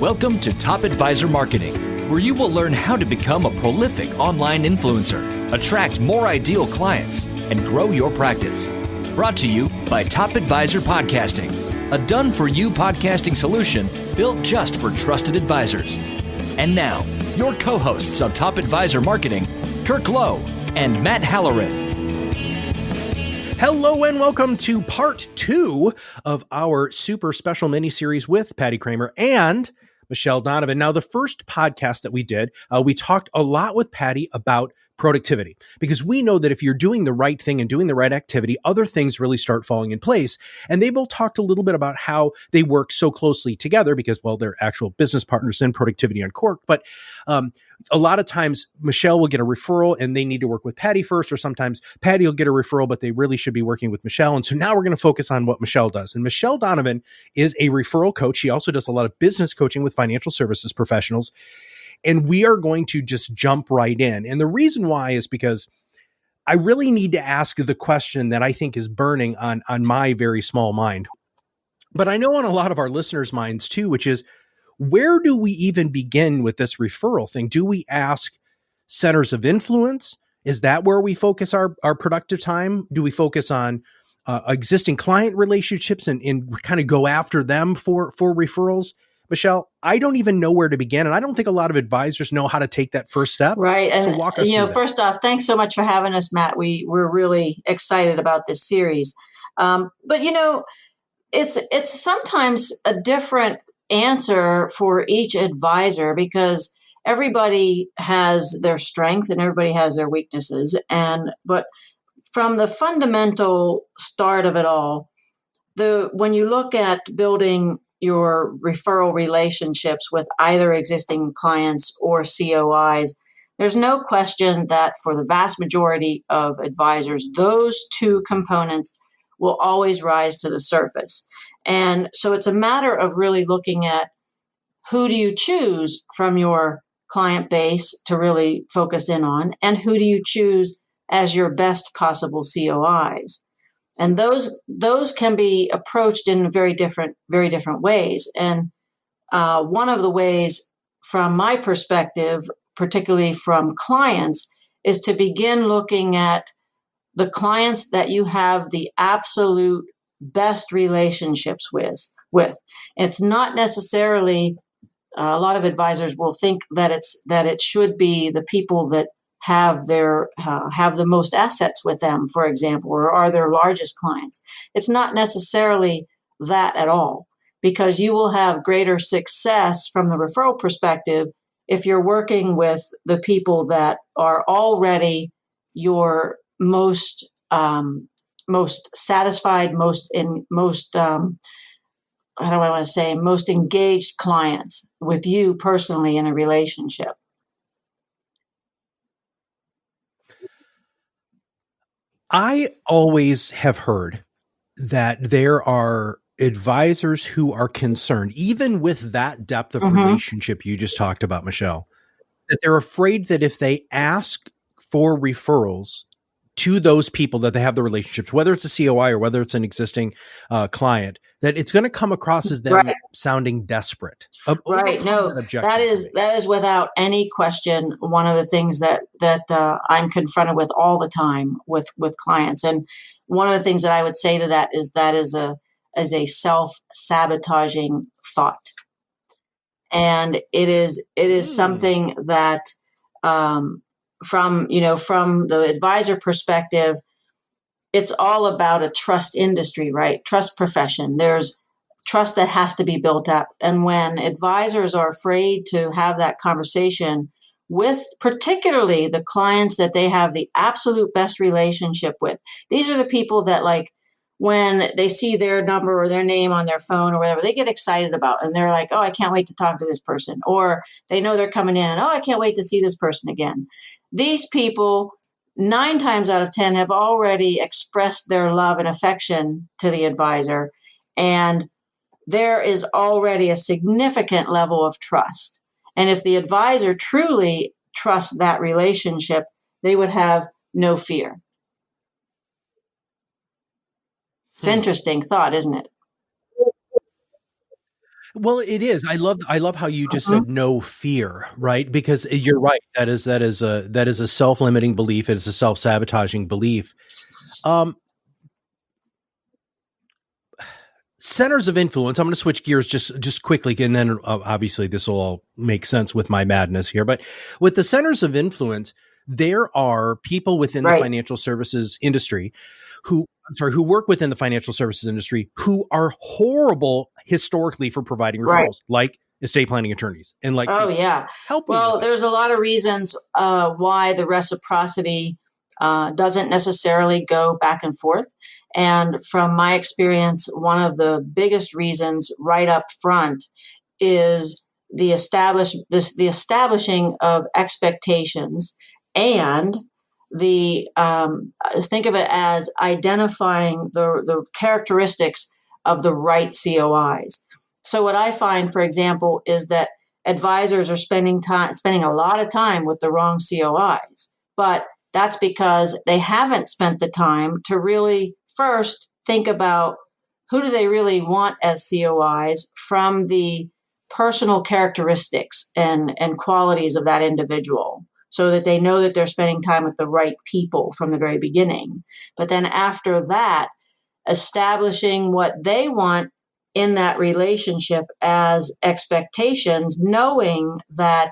Welcome to Top Advisor Marketing, where you will learn how to become a prolific online influencer, attract more ideal clients, and grow your practice. Brought to you by Top Advisor Podcasting, a done-for-you podcasting solution built just for trusted advisors. And now, your co-hosts of Top Advisor Marketing, Kirk Lowe and Matt Halloran. Hello and welcome to part 2 of our super special mini-series with Patty Kreamer and Michelle Donovan. Now, the first podcast that we did, we talked a lot with Patty about productivity, because we know that if you're doing the right thing and doing the right activity, other things really start falling in place. And they both talked a little bit about how they work so closely together because, well, they're actual business partners in Productivity Uncork. But a lot of times Michelle will get a referral and they need to work with Patty first, or sometimes Patty will get a referral, but they really should be working with Michelle. And so now we're going to focus on what Michelle does. And Michelle Donovan is a referral coach. She also does a lot of business coaching with financial services professionals. And we are going to just jump right in. And the reason why is because I really need to ask the question that I think is burning on my very small mind. But I know on a lot of our listeners' minds too, which is, where do we even begin with this referral thing? Do we ask centers of influence? Is that where we focus our productive time? Do we focus on existing client relationships and kind of go after them for referrals? Michelle, I don't even know where to begin, and I don't think a lot of advisors know how to take that first step. Right. And, so walk us through that. First off, thanks so much for having us, Matt. We're really excited about this series. But, it's sometimes a different answer for each advisor, because everybody has their strength and everybody has their weaknesses. But from the fundamental start of it all, when you look at building your referral relationships with either existing clients or COIs, there's no question that for the vast majority of advisors, those two components will always rise to the surface. And so it's a matter of really looking at who do you choose from your client base to really focus in on, and who do you choose as your best possible COIs. And those can be approached in very different ways. And one of the ways, from my perspective, particularly from clients, is to begin looking at the clients that you have the absolute best relationships with. It's not necessarily, a lot of advisors will think that it should be the people that have the most assets with them, for example, or are their largest clients. It's not necessarily that at all, because you will have greater success from the referral perspective if you're working with the people that are already your most satisfied, most engaged clients with you personally in a relationship. I always have heard that there are advisors who are concerned, even with that depth of relationship you just talked about, Michelle, that they're afraid that if they ask for referrals to those people that they have the relationships, whether it's a COI or whether it's an existing client, that it's going to come across as them sounding desperate. Right. No, that is without any question one of the things that I'm confronted with all the time with clients. And one of the things that I would say to that is a self-sabotaging thought. And it is something that from the advisor perspective, it's all about a trust industry, right? Trust profession. There's trust that has to be built up. And when advisors are afraid to have that conversation with particularly the clients that they have the absolute best relationship with, these are the people that, like, when they see their number or their name on their phone or whatever, they get excited about, and they're like, oh, I can't wait to talk to this person. Or they know they're coming in, oh, I can't wait to see this person again. These people, 9 times out of 10, have already expressed their love and affection to the advisor. And there is already a significant level of trust. And if the advisor truly trusts that relationship, they would have no fear. It's an interesting thought, isn't it? Well, it is. I love how you just Mhm. said no fear, right? Because you're right. That is a self-limiting belief. It's a self-sabotaging belief. Um, Centers of influence. I'm going to switch gears just quickly, and then obviously this will all make sense with my madness here. But with the centers of influence, there are people within the Right, financial services industry who work within the financial services industry who are horrible historically for providing right. referrals, like estate planning attorneys and like Oh, CPAs. yeah. Help me with Well, that. there's a lot of reasons why the reciprocity doesn't necessarily go back and forth. And from my experience, one of the biggest reasons right up front is the establishing of expectations and the think of it as identifying the characteristics of the right COIs. So what I find, for example, is that advisors are spending a lot of time with the wrong COIs, but that's because they haven't spent the time to really first think about who do they really want as COIs from the personal characteristics and qualities of that individual so that they know that they're spending time with the right people from the very beginning. But then after that, establishing what they want in that relationship as expectations, knowing that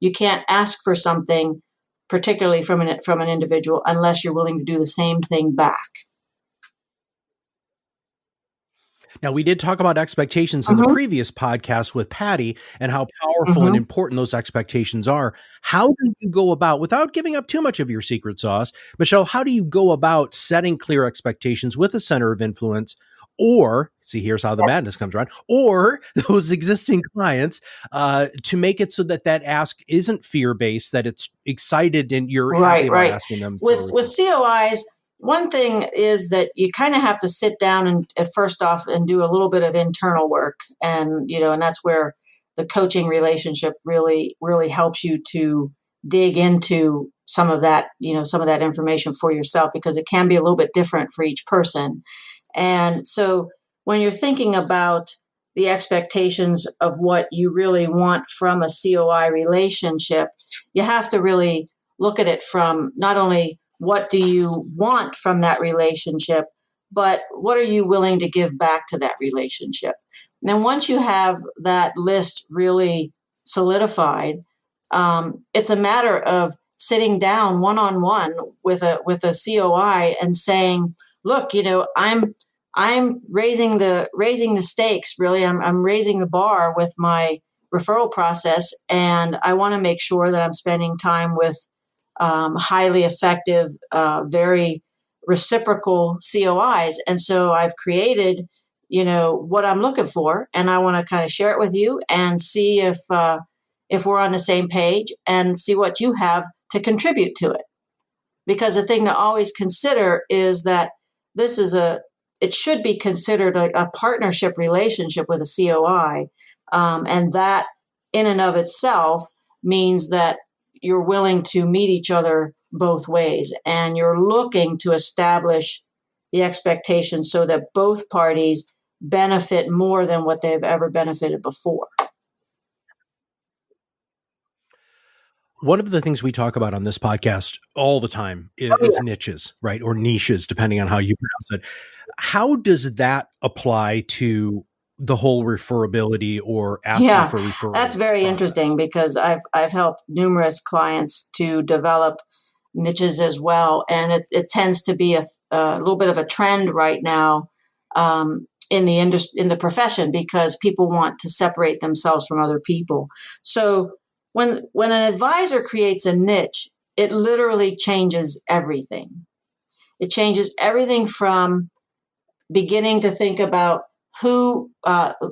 you can't ask for something particularly from an individual unless you're willing to do the same thing back. Now, we did talk about expectations in the Mm-hmm, previous podcast with Patty and how powerful and mm-hmm. important those expectations are. How do you go about, without giving up too much of your secret sauce, Michelle, how do you go about setting clear expectations with a center of influence? Or, see, here's how the madness comes around, or those existing clients to make it so that that ask isn't fear based, that it's excited and you're happy Right, about right. asking them for a With referral. COIs, one thing is that you kind of have to sit down and at first off and do a little bit of internal work, and and that's where the coaching relationship really helps you to dig into some of that information for yourself because it can be a little bit different for each person. And so when you're thinking about the expectations of what you really want from a COI relationship, you have to really look at it from not only what do you want from that relationship, but what are you willing to give back to that relationship? And then once you have that list really solidified, it's a matter of sitting down one on one with a COI and saying, "Look, I'm raising the stakes. Really, I'm raising the bar with my referral process, and I want to make sure that I'm spending time with highly effective, very reciprocal COIs. And so I've created, what I'm looking for, and I want to kind of share it with you and see if we're on the same page and see what you have to contribute to it. Because the thing to always consider is that this is it should be considered a partnership relationship with a COI, and that in and of itself means that you're willing to meet each other both ways and you're looking to establish the expectation so that both parties benefit more than what they've ever benefited before. One of the things we talk about on this podcast all the time Oh, is yeah. niches, right? Or niches, depending on how you pronounce it. How does that apply to the whole referability or asking Yeah, for that's referral very process? interesting because I've helped numerous clients to develop niches as well, and it tends to be a little bit of a trend right now in the industry in the profession because people want to separate themselves from other people. So when an advisor creates a niche, it literally changes everything. It changes everything from beginning to think about who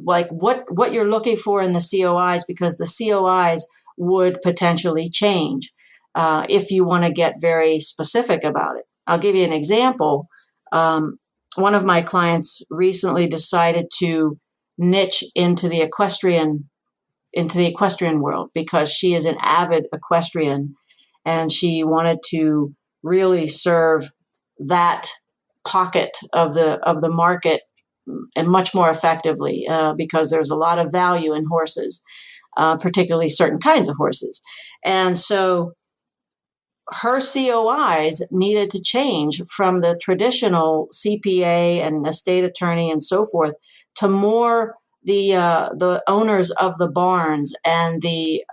like what you're looking for in the COIs because the COIs would potentially change if you want to get very specific about it. I'll give you an example. Um, One of my clients recently decided to niche into the equestrian world because she is an avid equestrian and she wanted to really serve that pocket of the market and much more effectively because there's a lot of value in horses, particularly certain kinds of horses. And so her COIs needed to change from the traditional CPA and estate attorney and so forth to more the owners of the barns and the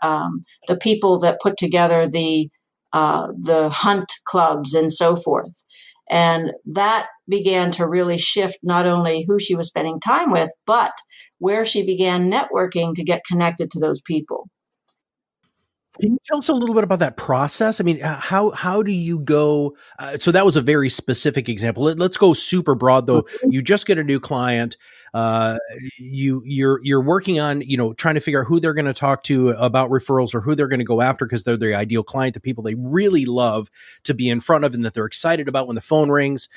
people that put together the hunt clubs and so forth. And that began to really shift not only who she was spending time with, but where she began networking to get connected to those people. Can you tell us a little bit about that process? I mean, how do you go? So that was a very specific example. Let's go super broad though. You just get a new client. You're working on trying to figure out who they're going to talk to about referrals or who they're going to go after because they're the ideal client, the people they really love to be in front of and that they're excited about when the phone rings.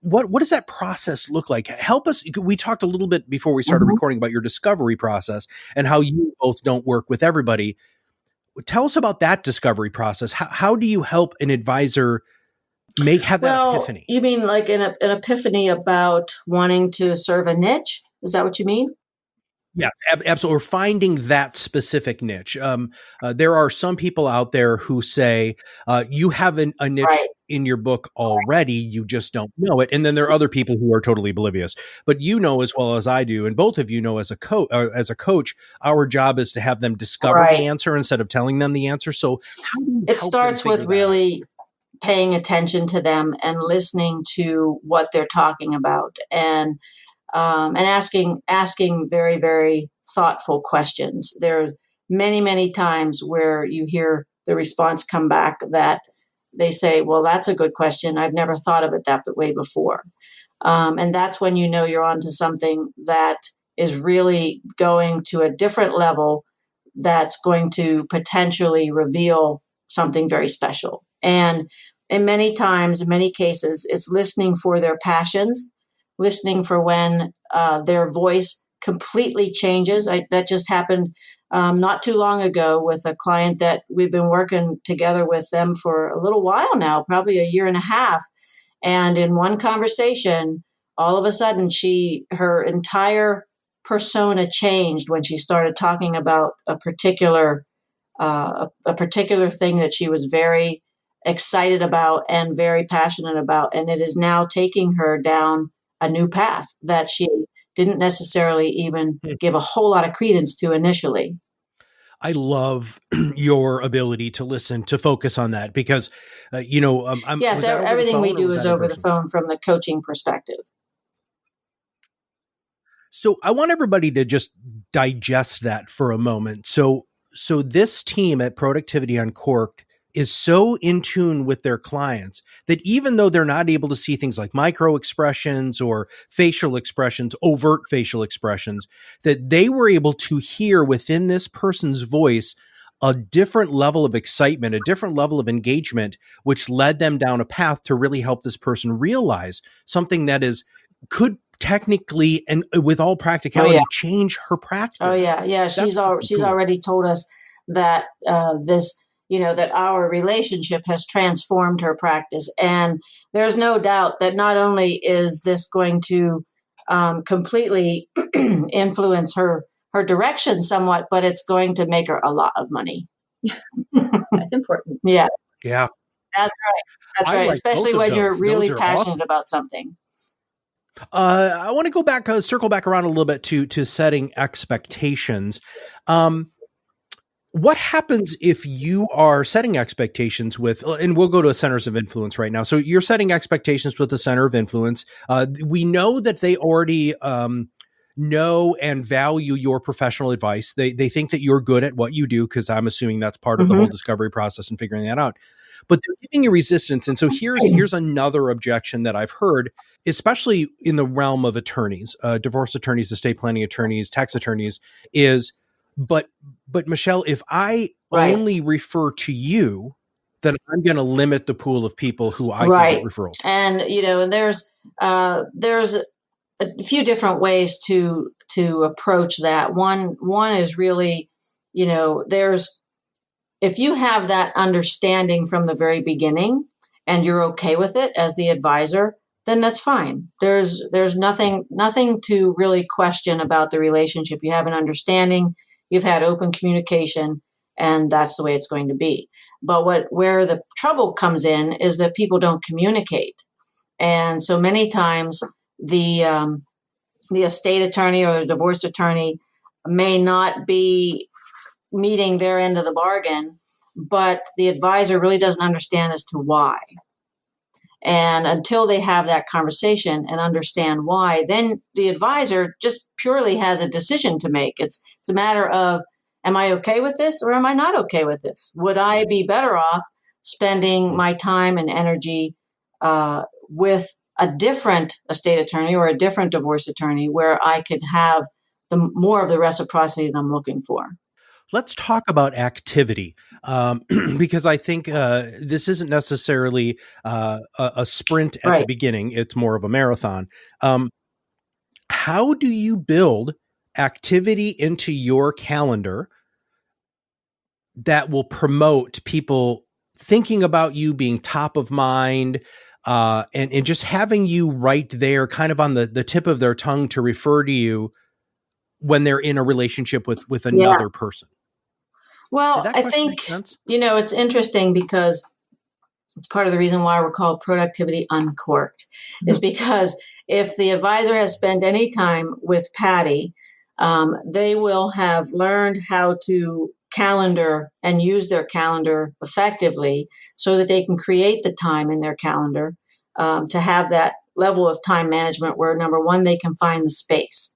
What does that process look like? Help us. We talked a little bit before we started recording about your discovery process and how you both don't work with everybody. Tell us about that discovery process. How do you help an advisor have that epiphany? You mean like an epiphany about wanting to serve a niche? Is that what you mean? Yes, absolutely. Or finding that specific niche. There are some people out there who say you have a niche in your book already, you just don't know it. And then there are other people who are totally oblivious. But you know as well as I do, and both of you know as a coach, our job is to have them discover the answer instead of telling them the answer. So it starts with really paying attention to them and listening to what they're talking about and asking very, very thoughtful questions. There are many, many times where you hear the response come back that they say, well, that's a good question. I've never thought of it that way before. And that's when you know you're onto something that is really going to a different level that's going to potentially reveal something very special. And in many cases, it's listening for their passions, listening for when their voice completely changes. That just happened not too long ago with a client that we've been working together with them for a little while now, probably a year and a half. And in one conversation, all of a sudden, her entire persona changed when she started talking about a particular thing that she was very excited about and very passionate about. And it is now taking her down a new path that she didn't necessarily even give a whole lot of credence to initially. I love your ability to listen, to focus on that because, yes, everything we do is over the phone from the coaching perspective. So I want everybody to just digest that for a moment. So this team at Productivity Uncorked is so in tune with their clients that even though they're not able to see things like micro expressions or facial expressions, overt facial expressions, that they were able to hear within this person's voice a different level of excitement, a different level of engagement, which led them down a path to really help this person realize something that could technically and with all practicality change her practice. Oh yeah. She's already told us that that our relationship has transformed her practice. And there's no doubt that not only is this going to completely influence her direction somewhat, but it's going to make her a lot of money. That's important. Yeah. That's right. Like especially when you're really passionate about something. I want to circle back around a little bit to setting expectations. What happens if you are setting expectations with, and we'll go to centers of influence right now. So you're setting expectations with the center of influence. We know that they already know and value your professional advice. They think that you're good at what you do, because I'm assuming that's part of the whole discovery process and figuring that out. But they're giving you resistance. And so here's another objection that I've heard, especially in the realm of attorneys, divorce attorneys, estate planning attorneys, tax attorneys, is, but Michelle, if I only refer to you, then I'm going to limit the pool of people who I can get referrals. And, and there's a few different ways to approach that. One is really, if you have that understanding from the very beginning and you're okay with it as the advisor, then that's fine. There's nothing to really question about the relationship. You have an understanding, you've had open communication, and that's the way it's going to be. But where the trouble comes in is that people don't communicate. And so many times the estate attorney or the divorce attorney may not be meeting their end of the bargain, but the advisor really doesn't understand as to why. And until they have that conversation and understand why, then the advisor just purely has a decision to make. It's a matter of, am I okay with this or am I not okay with this? Would I be better off spending my time and energy with a different estate attorney or a different divorce attorney where I could have more of the reciprocity that I'm looking for? Let's talk about activity, because I think this isn't necessarily a sprint at the beginning. It's more of a marathon. How do you build activity into your calendar that will promote people thinking about you, being top of mind, and just having you right there kind of on the tip of their tongue to refer to you when they're in a relationship with another person? Well, I think, it's interesting because it's part of the reason why we're called Productivity Uncorked, is because if the advisor has spent any time with Patty, they will have learned how to calendar and use their calendar effectively so that they can create the time in their calendar to have that level of time management where, number one, they can find the space.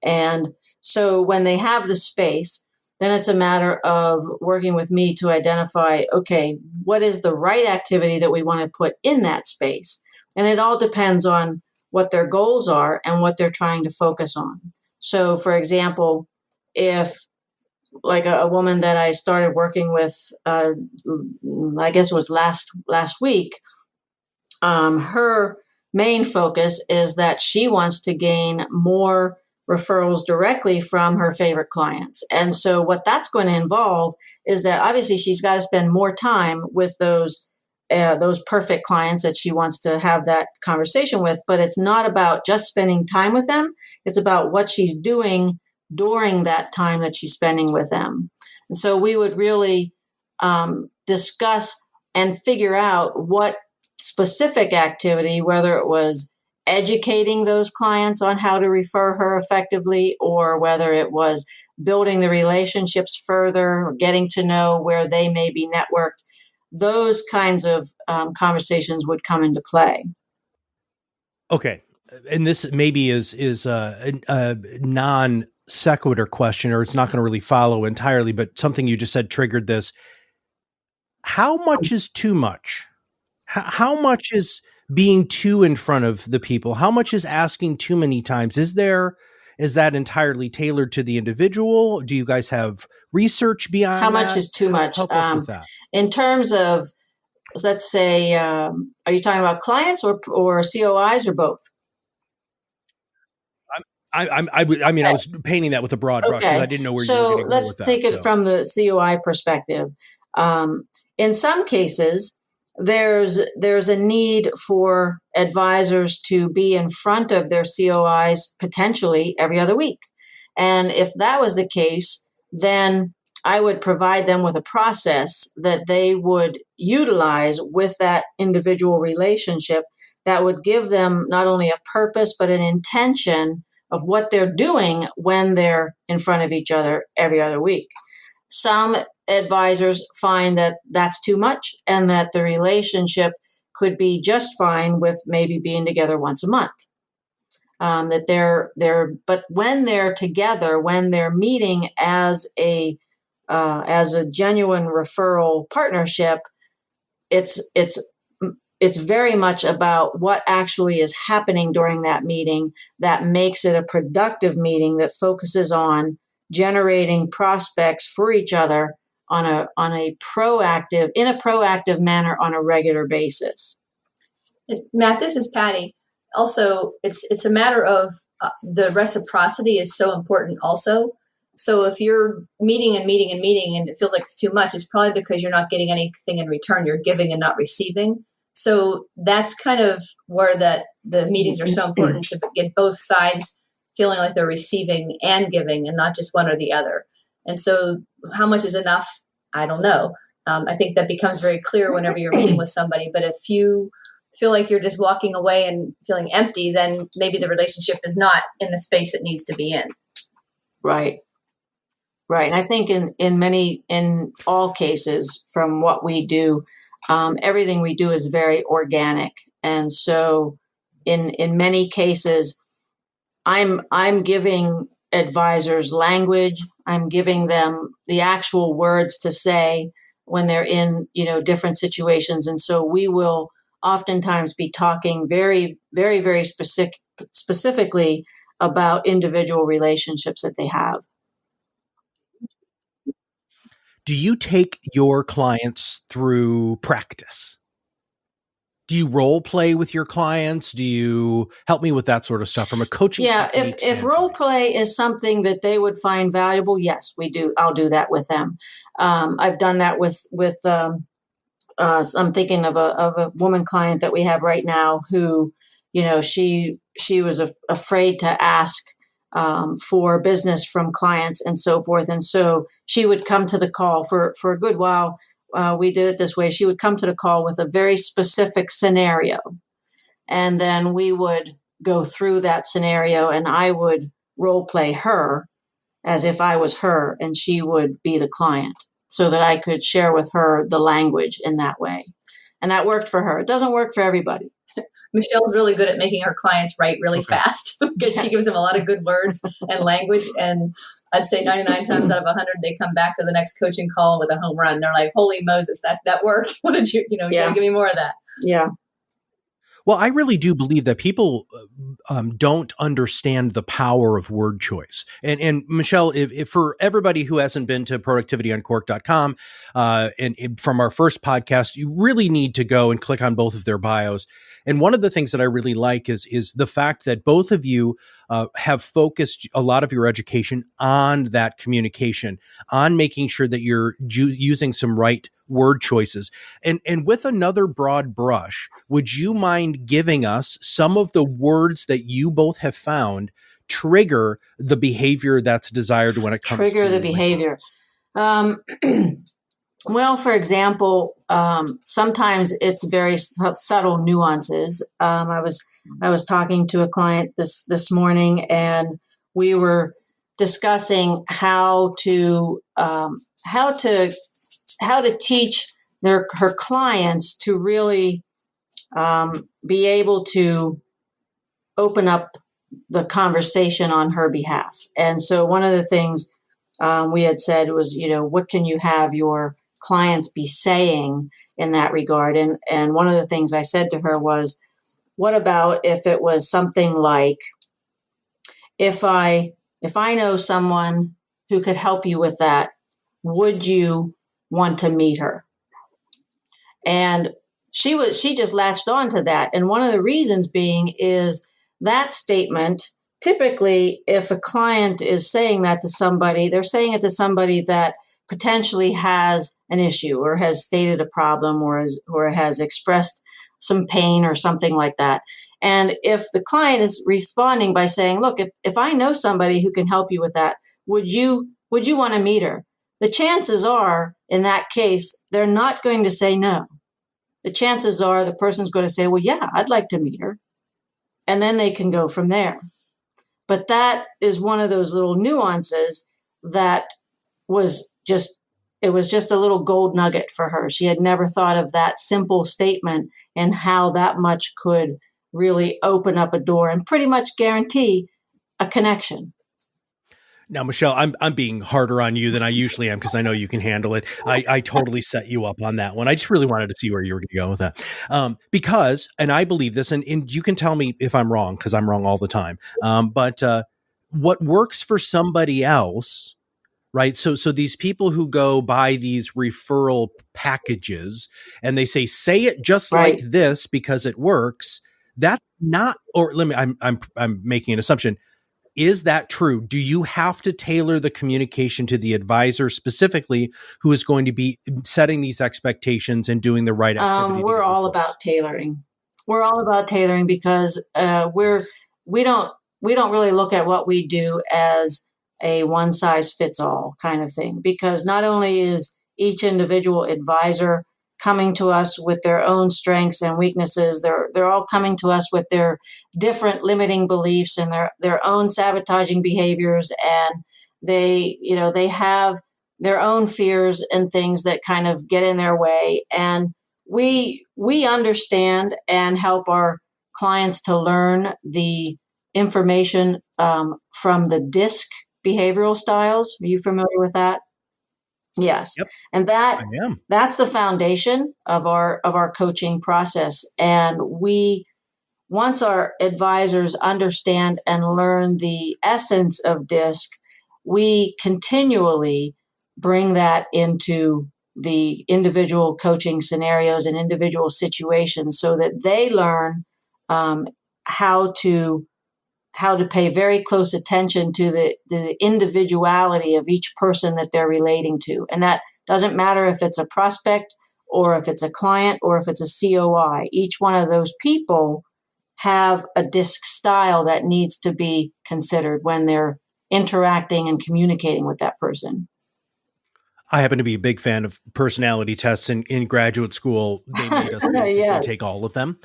And so when they have the space, then it's a matter of working with me to identify, okay, what is the right activity that we want to put in that space? And it all depends on what their goals are and what they're trying to focus on. So, for example, if like a woman that I started working with, I guess it was last week, her main focus is that she wants to gain more referrals directly from her favorite clients. And so what that's going to involve is that obviously she's got to spend more time with those perfect clients that she wants to have that conversation with. But it's not about just spending time with them. It's about what she's doing during that time that she's spending with them. And so we would really discuss and figure out what specific activity, whether it was educating those clients on how to refer her effectively, or whether it was building the relationships further, or getting to know where they may be networked, those kinds of conversations would come into play. Okay. And this maybe is a non sequitur question, or it's not going to really follow entirely, but something you just said triggered this. How much is too much? How much is being too in front of the people? How much is asking too many times? Is that entirely tailored to the individual? Do you guys have research beyond how much that? is too much? Help us with that. In terms of, let's say, are you talking about clients or COIs or both? I was painting that with a broad brush because I didn't know where you were going to go with that. So let's take it from the COI perspective. In some cases, there's a need for advisors to be in front of their COIs potentially every other week. And if that was the case, then I would provide them with a process that they would utilize with that individual relationship that would give them not only a purpose, but an intention of what they're doing when they're in front of each other every other week. Some advisors find that that's too much and that the relationship could be just fine with maybe being together once a month. But when they're together, when they're meeting as a genuine referral partnership, it's very much about what actually is happening during that meeting that makes it a productive meeting that focuses on generating prospects for each other in a proactive manner on a regular basis. Matt, this is Patty. Also, it's a matter of the reciprocity is so important also. So if you're meeting and it feels like it's too much, it's probably because you're not getting anything in return. You're giving and not receiving. So that's kind of where the meetings are so important, to get both sides feeling like they're receiving and giving, and not just one or the other. And so how much is enough? I don't know. I think that becomes very clear whenever you're meeting with somebody. But if you feel like you're just walking away and feeling empty, then maybe the relationship is not in the space it needs to be in. Right. Right. And I think in all cases, from what we do, everything we do is very organic. And so in many cases, I'm giving advisors language. I'm giving them the actual words to say when they're in, different situations. And so we will oftentimes be talking very, very, very specifically about individual relationships that they have. Do you take your clients through practice? Do you role play with your clients? Do you help me with that sort of stuff from a coaching? Yeah, if role play is something that they would find valuable, yes, we do. I'll do that with them. I've done that with I'm thinking of a woman client that we have right now who, she was afraid to ask for business from clients and so forth, and so she would come to the call for a good while. We did it this way. She would come to the call with a very specific scenario, and then we would go through that scenario, and I would role play her as if I was her and she would be the client, so that I could share with her the language in that way. And that worked for her. It doesn't work for everybody. Michelle's really good at making her clients write really fast, because she gives them a lot of good words and language. And I'd say 99 times out of 100, they come back to the next coaching call with a home run. They're like, holy Moses, that worked. What did you gotta give me more of that. Yeah. Well, I really do believe that people don't understand the power of word choice. And Michelle, if for everybody who hasn't been to productivityuncork.com, and from our first podcast, you really need to go and click on both of their bios. And one of the things that I really like is the fact that both of you have focused a lot of your education on that communication, on making sure that you're using some right word choices. And with another broad brush, would you mind giving us some of the words that you both have found trigger the behavior that's desired when it comes to trigger the behavior? Well, for example, sometimes it's very subtle nuances. I was talking to a client this morning, and we were discussing how to teach her clients to really be able to open up the conversation on her behalf. And so one of the things we had said was, what can you have your clients be saying in that regard? And one of the things I said to her was, what about if it was something like, if I know someone who could help you with that, would you want to meet her? And she just latched on to that. And one of the reasons being is that statement, typically, if a client is saying that to somebody, they're saying it to somebody that potentially has an issue or has stated a problem or has expressed some pain or something like that. And if the client is responding by saying, look, if I know somebody who can help you with that, would you want to meet her? The chances are, in that case, they're not going to say no. The chances are the person's going to say, well, yeah, I'd like to meet her. And then they can go from there. But that is one of those little nuances that was just a little gold nugget for her. She had never thought of that simple statement and how that much could really open up a door and pretty much guarantee a connection. Now, Michelle, I'm being harder on you than I usually am because I know you can handle it. I totally set you up on that one. I just really wanted to see where you were going to go with that. Because, and I believe this, and you can tell me if I'm wrong, because I'm wrong all the time. But what works for somebody else, right? So these people who go buy these referral packages and they say it just Right. like this because it works. That's not, or let me, I'm making an assumption. is that true? Do you have to tailor the communication to the advisor specifically who is going to be setting these expectations and doing the right activity? We're all about tailoring. We're all about tailoring because we don't really look at what we do as a one size fits all kind of thing, because not only is each individual advisor coming to us with their own strengths and weaknesses, they're all coming to us with their different limiting beliefs and their own sabotaging behaviors, and they have their own fears and things that kind of get in their way. And we understand and help our clients to learn the information from the DISC behavioral styles. Are you familiar with that? Yes. Yep, And I am. that's the foundation of our coaching process. And once our advisors understand and learn the essence of DISC, we continually bring that into the individual coaching scenarios and individual situations so that they learn how to pay very close attention to the individuality of each person that they're relating to. And that doesn't matter if it's a prospect or if it's a client or if it's a COI. Each one of those people have a DISC style that needs to be considered when they're interacting and communicating with that person. I happen to be a big fan of personality tests. In graduate school, they made us basically Yes. take all of them.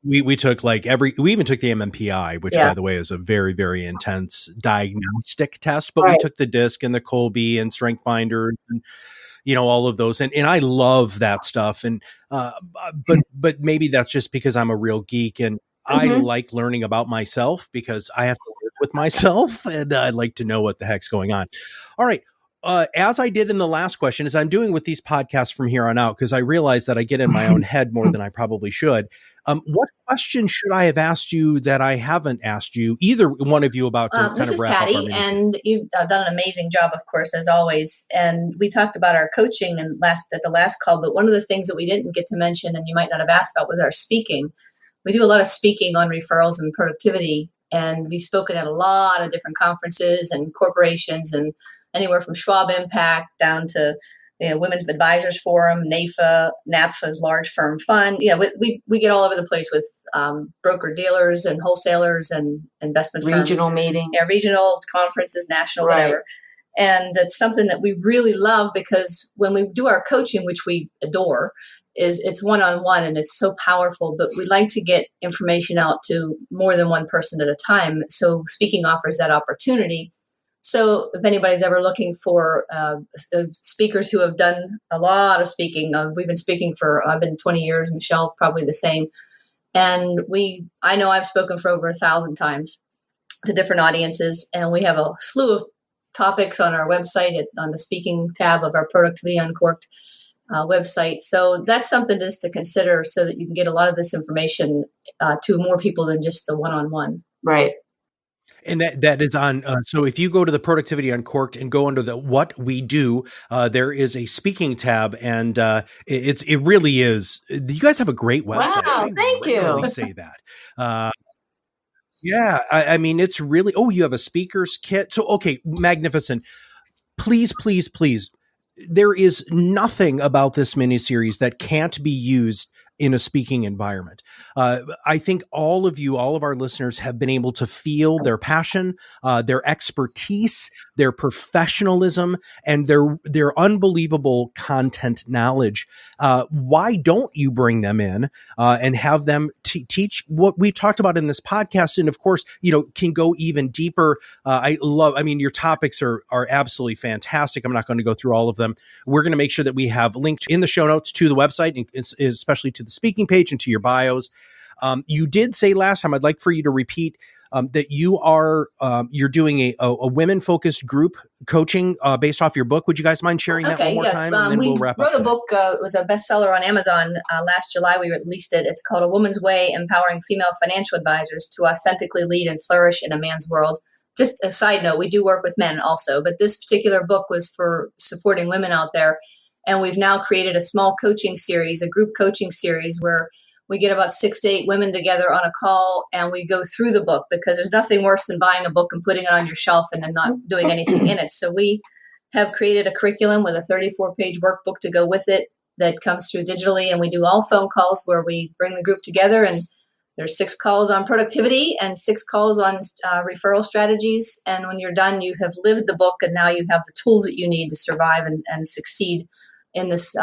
We took we even took the MMPI, which by the way is a very, very intense diagnostic test, but we took the DISC and the Colby and Strength Finder and, all of those. And I love that stuff. And, but maybe that's just because I'm a real geek and I like learning about myself because I have to live with myself and I like to know what the heck's going on. All right. As I did in the last question, as I'm doing with these podcasts from here on out, because I realize that I get in my own head more than I probably should. What question should I have asked you that I haven't asked you, either one of you, about to kind this of is wrap Patty, up our and you've done an amazing job, of course, as always. And we talked about our coaching at the last call, but one of the things that we didn't get to mention, and you might not have asked about, was our speaking. We do a lot of speaking on referrals and productivity, and we've spoken at a lot of different conferences and corporations, and anywhere from Schwab Impact down to Women's Advisors Forum, NAPFA's large firm fund. We get all over the place with broker dealers and wholesalers and investment firms. Regional meetings. Yeah, regional conferences, national, whatever. And it's something that we really love because when we do our coaching, which we adore, it's one-on-one and it's so powerful, but we like to get information out to more than one person at a time. So speaking offers that opportunity. So if anybody's ever looking for speakers who have done a lot of speaking, we've been speaking I've been 20 years, Michelle probably the same. And I know I've spoken for over 1,000 times to different audiences, and we have a slew of topics on our website on the speaking tab of our Productivity Uncorked website. So that's something just to consider so that you can get a lot of this information to more people than just the one-on-one. Right. And that is on. So if you go to the Productivity Uncorked and go under the What We Do, there is a speaking tab, and it really is. You guys have a great website. Wow, thank you. I rarely say that. Yeah, I mean it's really. Oh, you have a speaker's kit. So okay, magnificent. Please, please, please. There is nothing about this miniseries that can't be used in a speaking environment. I think all of our listeners have been able to feel their passion, their expertise, their professionalism, and their unbelievable content knowledge. Why don't you bring them in and have them teach what we've talked about in this podcast? And of course, can go even deeper. Your topics are absolutely fantastic. I'm not going to go through all of them. We're going to make sure that we have links in the show notes to the website, and especially to the speaking page and to your bios. You did say last time, I'd like for you to repeat that you're doing a women-focused group coaching based off your book. Would you guys mind sharing that one more time? And then we'll wrap up. We wrote a book. It was a bestseller on Amazon last July. We released it. It's called A Woman's Way, Empowering Female Financial Advisors to Authentically Lead and Flourish in a Man's World. Just a side note, we do work with men also, but this particular book was for supporting women out there. And we've now created a small coaching series, a group coaching series where we get about 6 to 8 women together on a call, and we go through the book, because there's nothing worse than buying a book and putting it on your shelf and then not doing anything in it. So we have created a curriculum with a 34-page workbook to go with it that comes through digitally, and we do all phone calls where we bring the group together, and there's 6 calls on productivity and 6 calls on referral strategies. And when you're done, you have lived the book, and now you have the tools that you need to survive and succeed in this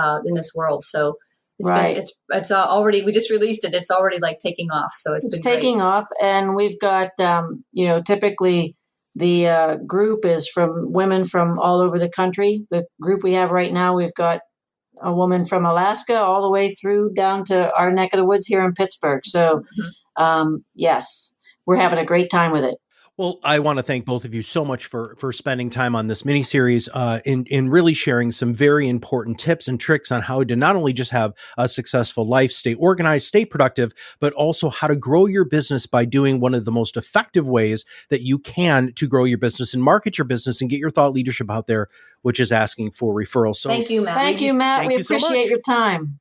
world. So it's already, we just released it. It's already like taking off. So it's been taking off. And we've got, typically the group is from women from all over the country. The group we have right now, we've got a woman from Alaska all the way through down to our neck of the woods here in Pittsburgh. So, yes, we're having a great time with it. Well, I want to thank both of you so much for spending time on this mini-series, in really sharing some very important tips and tricks on how to not only just have a successful life, stay organized, stay productive, but also how to grow your business by doing one of the most effective ways that you can to grow your business and market your business and get your thought leadership out there, which is asking for referrals. So thank you, Matt. Thank you, Matt. We appreciate your time.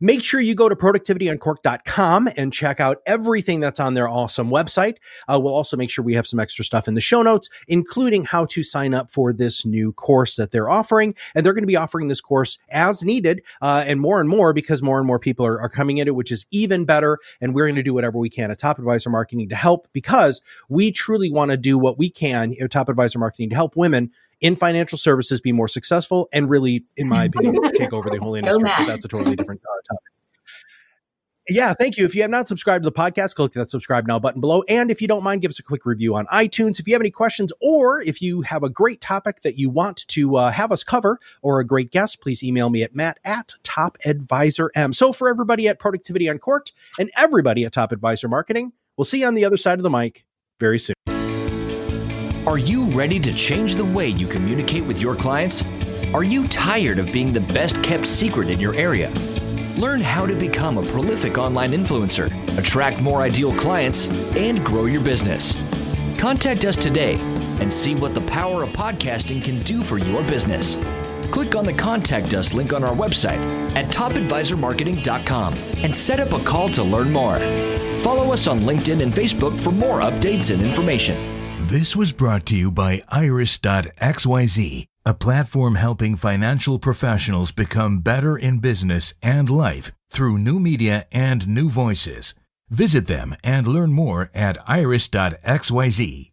Make sure you go to productivityuncork.com and check out everything that's on their awesome website. We'll also make sure we have some extra stuff in the show notes, including how to sign up for this new course that they're offering. And they're going to be offering this course as needed, and more because more and more people are coming in it, which is even better. And we're going to do whatever we can at Top Advisor Marketing to help, because we truly want to do what we can at Top Advisor Marketing to help women in financial services be more successful and really, in my opinion, take over the whole industry. But that's a totally different topic. Yeah, thank you. If you have not subscribed to the podcast, click that subscribe now button below. And if you don't mind, give us a quick review on iTunes. If you have any questions, or if you have a great topic that you want to have us cover, or a great guest, please email me at matt@topadvisorm. So for everybody at Productivity Uncorked and everybody at Top Advisor Marketing, we'll see you on the other side of the mic very soon. Are you ready to change the way you communicate with your clients? Are you tired of being the best kept secret in your area? Learn how to become a prolific online influencer, attract more ideal clients, and grow your business. Contact us today and see what the power of podcasting can do for your business. Click on the Contact Us link on our website at topadvisormarketing.com and set up a call to learn more. Follow us on LinkedIn and Facebook for more updates and information. This was brought to you by Iris.xyz, a platform helping financial professionals become better in business and life through new media and new voices. Visit them and learn more at Iris.xyz.